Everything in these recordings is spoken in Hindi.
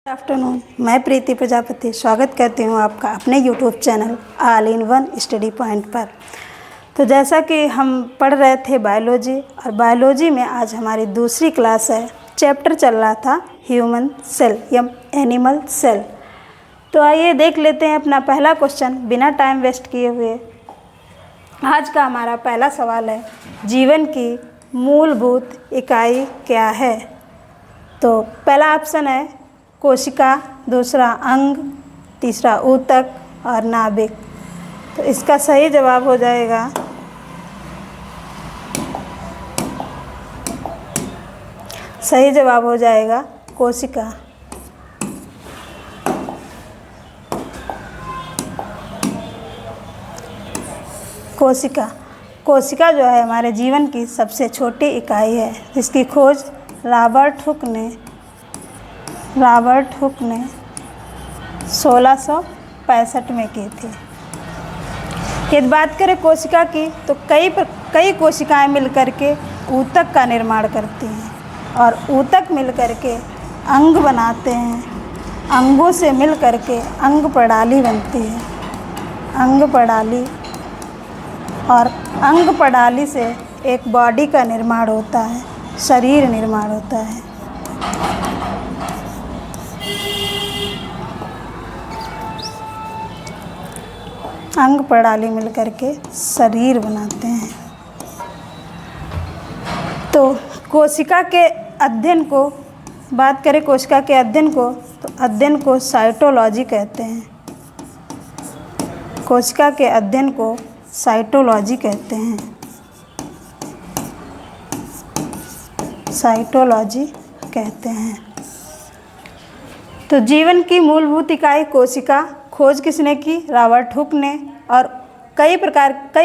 आफ्टरनून, मैं प्रीति प्रजापति स्वागत करती हूँ आपका अपने YouTube channel all in one study point पर। तो जैसा कि हम पढ़ रहे थे बायोलॉजी, और बायोलॉजी में आज हमारी दूसरी क्लास है। चैप्टर चल रहा था ह्यूमन सेल या एनिमल सेल। तो आइए देख लेते हैं अपना पहला क्वेश्चन बिना टाइम वेस्ट किए हुए। आज का हमारा पहला सवाल है, जीवन की मूलभूत इकाई क्या है? तो पहला ऑप्शन है कोशिका, दूसरा अंग, तीसरा ऊतक और नाभिक। तो इसका सही जवाब हो जाएगा कोशिका। कोशिका जो है हमारे जीवन की सबसे छोटी इकाई है, जिसकी खोज रॉबर्ट हुक ने 1665 में की थी। यदि बात करें कोशिका की, तो कई कोशिकाएं मिलकर के ऊतक का निर्माण करती हैं, और ऊतक मिलकर के अंग बनाते हैं। अंगों से मिलकर के अंग प्रणाली बनती है, अंग प्रणाली, और अंग प्रणाली से एक बॉडी का निर्माण होता है, शरीर निर्माण होता है। अंग प्रणाली मिलकर के शरीर बनाते हैं। तो कोशिका के अध्ययन को बात करें, कोशिका के अध्ययन को, तो अध्ययन को साइटोलॉजी कहते हैं। कोशिका के अध्ययन को साइटोलॉजी कहते हैं, साइटोलॉजी कहते हैं। तो जीवन की मूलभूत इकाई कोशिका, खोज किसने की? रॉबर्ट हुक ने। और कई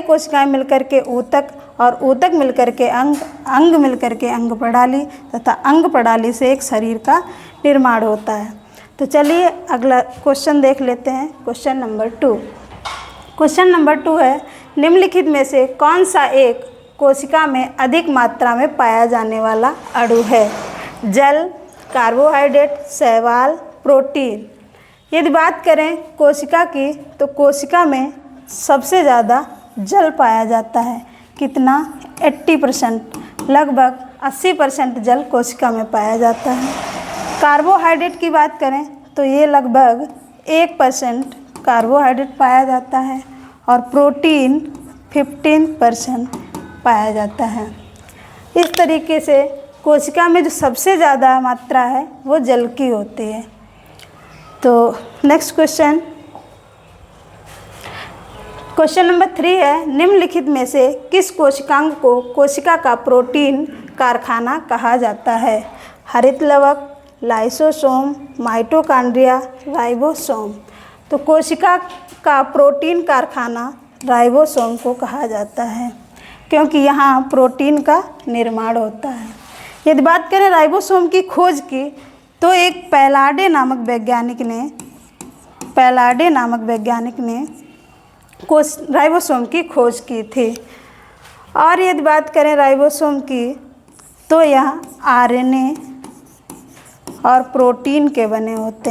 कोशिकाएं मिलकर के ऊतक, और ऊतक मिलकर के अंग, अंग मिलकर के अंग प्रणाली, तथा अंग प्रणाली से एक शरीर का निर्माण होता है। तो चलिए अगला क्वेश्चन देख लेते हैं। क्वेश्चन नंबर 2 है, निम्नलिखित में से कौन सा एक कोशिका में अधिक मात्रा में पाया जाने वाला अणु है? जल, कार्बोहाइड्रेट, शैवाल, प्रोटीन। यदि बात करें कोशिका की, तो कोशिका में सबसे ज़्यादा जल पाया जाता है। कितना? 80%, लगभग 80% जल कोशिका में पाया जाता है। कार्बोहाइड्रेट की बात करें, तो ये लगभग 1% कार्बोहाइड्रेट पाया जाता है, और प्रोटीन 15% पाया जाता है। इस तरीके से कोशिका में जो सबसे ज़्यादा मात्रा है वो जल की होती है। तो नेक्स्ट क्वेश्चन नंबर 3 है, निम्नलिखित में से किस कोशिकांग को कोशिका का प्रोटीन कारखाना कहा जाता है? हरित लवक, लाइसोसोम, माइटोकॉन्ड्रिया, राइबोसोम। तो कोशिका का प्रोटीन कारखाना राइबोसोम को कहा जाता है, क्योंकि यहाँ प्रोटीन का निर्माण होता है। यदि बात करें राइबोसोम की खोज की, तो एक पैलाडे नामक वैज्ञानिक ने राइबोसोम की खोज की थी। और यदि बात करें राइबोसोम की, तो यह आरएनए और प्रोटीन के बने होते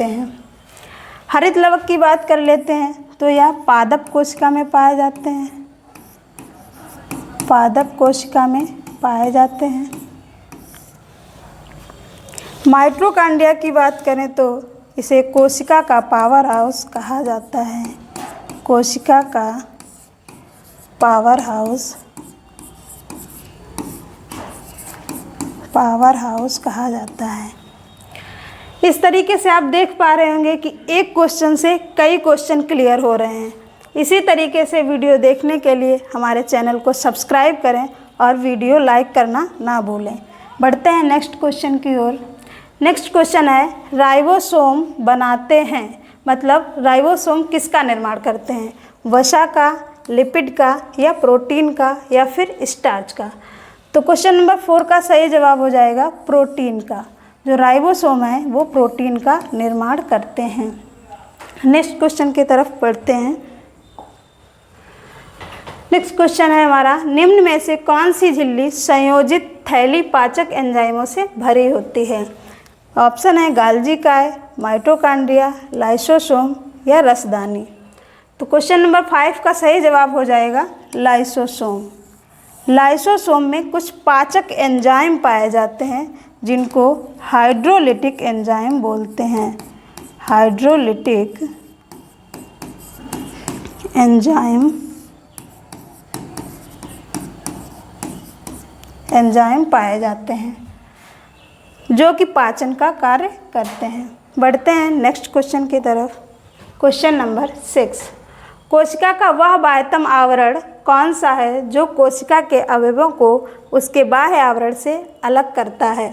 हैं। हरित लवक की बात कर लेते हैं, तो यह पादप कोशिका में पाए जाते हैं। माइटोकॉन्ड्रिया की बात करें, तो इसे कोशिका का पावर हाउस कहा जाता है। कोशिका का पावर हाउस कहा जाता है। इस तरीके से आप देख पा रहे होंगे कि एक क्वेश्चन से कई क्वेश्चन क्लियर हो रहे हैं। इसी तरीके से वीडियो देखने के लिए हमारे चैनल को सब्सक्राइब करें और वीडियो लाइक करना ना भूलें। बढ़ते हैं नेक्स्ट क्वेश्चन की ओर। नेक्स्ट क्वेश्चन है, राइबोसोम बनाते हैं, मतलब राइबोसोम किसका निर्माण करते हैं? वसा का, लिपिड का, या प्रोटीन का, या फिर स्टार्च का? तो क्वेश्चन नंबर 4 का सही जवाब हो जाएगा प्रोटीन का। जो राइबोसोम है वो प्रोटीन का निर्माण करते हैं। नेक्स्ट क्वेश्चन की तरफ बढ़ते हैं। नेक्स्ट क्वेश्चन है हमारा, निम्न में से कौन सी झिल्ली संयोजित थैली पाचक एंजाइमों से भरी होती है? ऑप्शन है गाल्जी काय, माइटोकॉन्ड्रिया, लाइसोसोम या रसदानी। तो क्वेश्चन नंबर 5 का सही जवाब हो जाएगा लाइसोसोम। लाइसोसोम में कुछ पाचक एंजाइम पाए जाते हैं जिनको हाइड्रोलिटिक एंजाइम बोलते हैं। हाइड्रोलिटिक एंजाइम पाए जाते हैं जो कि पाचन का कार्य करते हैं। बढ़ते हैं नेक्स्ट क्वेश्चन की तरफ। क्वेश्चन नंबर 6, कोशिका का वह बाह्यतम आवरण कौन सा है जो कोशिका के अवयवों को उसके बाह्य आवरण से अलग करता है?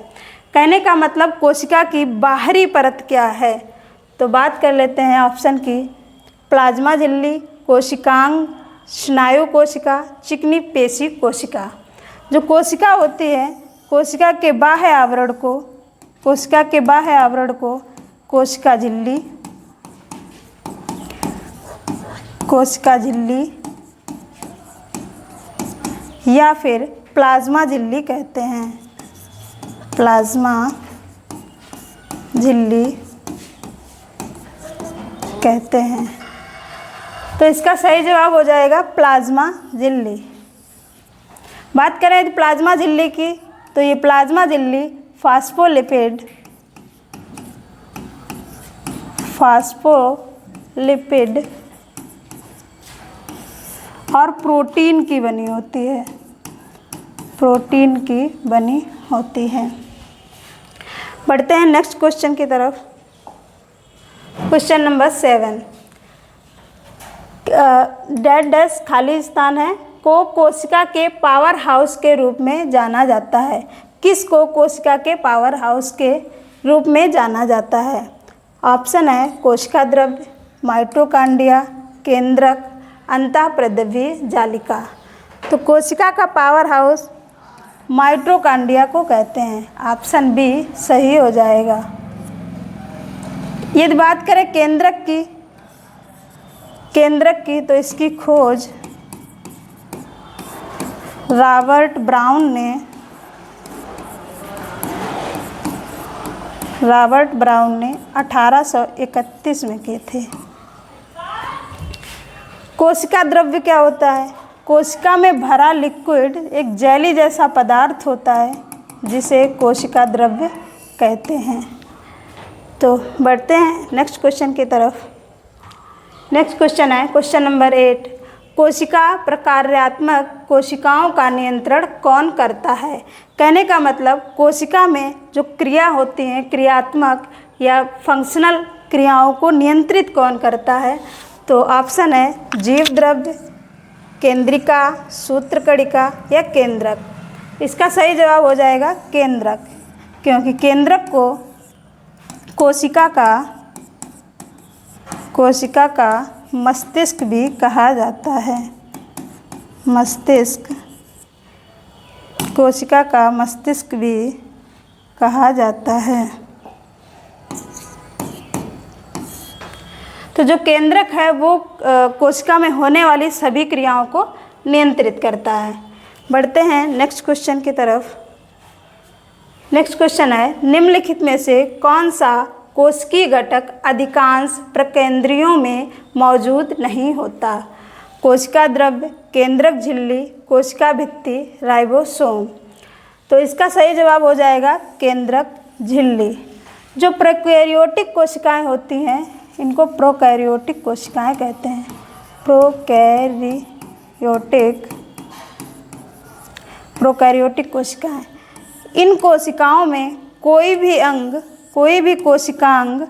कहने का मतलब कोशिका की बाहरी परत क्या है? तो बात कर लेते हैं ऑप्शन की, प्लाज्मा झिल्ली, कोशिकांग, स्नायु कोशिका, चिकनी पेशी कोशिका। जो कोशिका होती है, कोशिका के बाह्य आवरण को कोशिका झिल्ली या फिर प्लाज्मा झिल्ली कहते हैं। प्लाज्मा झिल्ली कहते हैं। तो इसका सही जवाब हो जाएगा प्लाज्मा झिल्ली। बात करें प्लाज्मा झिल्ली की, तो ये प्लाज्मा झिल्ली फास्फोलिपिड और प्रोटीन की बनी होती है। बढ़ते हैं नेक्स्ट क्वेश्चन की तरफ। क्वेश्चन नंबर 7, डेड डैश खाली स्थान है को कोशिका के पावर हाउस के रूप में जाना जाता है। किस को कोशिका के पावर हाउस के रूप में जाना जाता है? ऑप्शन है कोशिका द्रव्य, माइटोकॉन्ड्रिया, केंद्रक, अंतःप्रद्रव्य जालिका। तो कोशिका का पावर हाउस माइटोकॉन्ड्रिया को कहते हैं। ऑप्शन बी सही हो जाएगा। यदि बात करें केंद्रक की तो इसकी खोज रॉबर्ट ब्राउन ने 1831 में किए थे। कोशिका द्रव्य क्या होता है? कोशिका में भरा लिक्विड एक जेली जैसा पदार्थ होता है जिसे कोशिका द्रव्य कहते हैं। तो बढ़ते हैं नेक्स्ट क्वेश्चन की तरफ। नेक्स्ट क्वेश्चन है क्वेश्चन नंबर 8, कोशिका प्रकार्यात्मक कोशिकाओं का नियंत्रण कौन करता है? कहने का मतलब कोशिका में जो क्रिया होती हैं, क्रियात्मक या फंक्शनल क्रियाओं को नियंत्रित कौन करता है? तो ऑप्शन है जीव द्रव्य, केंद्रिका, सूत्रकणिका या केंद्रक। इसका सही जवाब हो जाएगा केंद्रक, क्योंकि केंद्रक को कोशिका का मस्तिष्क भी कहा जाता है। कोशिका का मस्तिष्क भी कहा जाता है। तो जो केंद्रक है वो कोशिका में होने वाली सभी क्रियाओं को नियंत्रित करता है। बढ़ते हैं नेक्स्ट क्वेश्चन की तरफ। नेक्स्ट क्वेश्चन है, निम्नलिखित में से कौन सा कोशिकीय घटक अधिकांश प्रकेंद्रियों में मौजूद नहीं होता? कोशिका द्रव्य, केंद्रक झिल्ली, कोशिका भित्ति, राइबोसोम। तो इसका सही जवाब हो जाएगा केंद्रक झिल्ली। जो प्रोकैरियोटिक कोशिकाएं होती हैं इनको प्रोकैरियोटिक कोशिकाएं कहते हैं। प्रोकैरियोटिक कोशिकाएं। इन कोशिकाओं में कोई भी कोशिकांग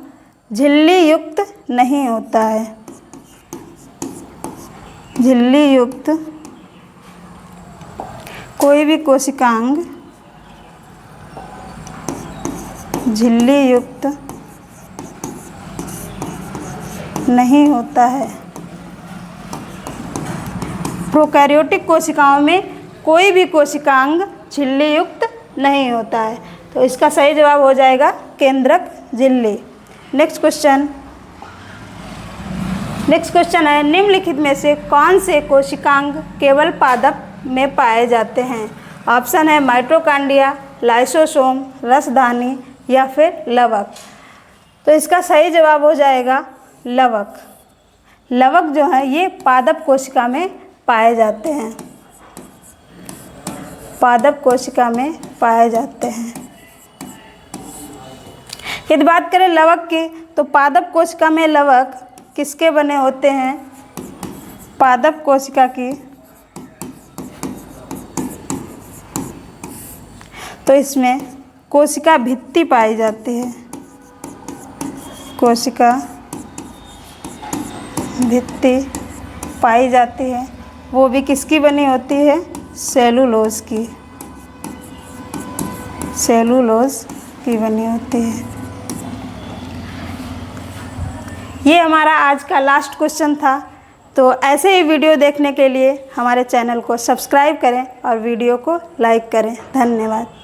झिल्ली युक्त नहीं होता है। कोई भी कोशिकांग झिल्ली युक्त नहीं होता है। प्रोकैरियोटिक कोशिकाओं में कोई भी कोशिकांग झिल्ली युक्त नहीं होता है। तो इसका सही जवाब हो जाएगा केंद्रक झिल्ली। नेक्स्ट नेक्स्ट क्वेश्चन है, निम्नलिखित में से कौन से कोशिकांग केवल पादप में पाए जाते हैं? ऑप्शन है माइटोकॉन्ड्रिया, लाइसोसोम, रसधानी या फिर लवक। तो इसका सही जवाब हो जाएगा लवक। लवक जो है ये पादप कोशिका में पाए जाते हैं, पादप कोशिका में पाए जाते हैं। यदि बात करें लवक की, तो पादप कोशिका में लवक किसके बने होते हैं? पादप कोशिका की, तो इसमें कोशिका भित्ति पाई जाती है, कोशिका भित्ति पाई जाती है। वो भी किसकी बनी होती है? सेलुलोज की, सेलुलोज की बनी होती है। ये हमारा आज का लास्ट क्वेश्चन था। तो ऐसे ही वीडियो देखने के लिए हमारे चैनल को सब्सक्राइब करें और वीडियो को लाइक करें। धन्यवाद।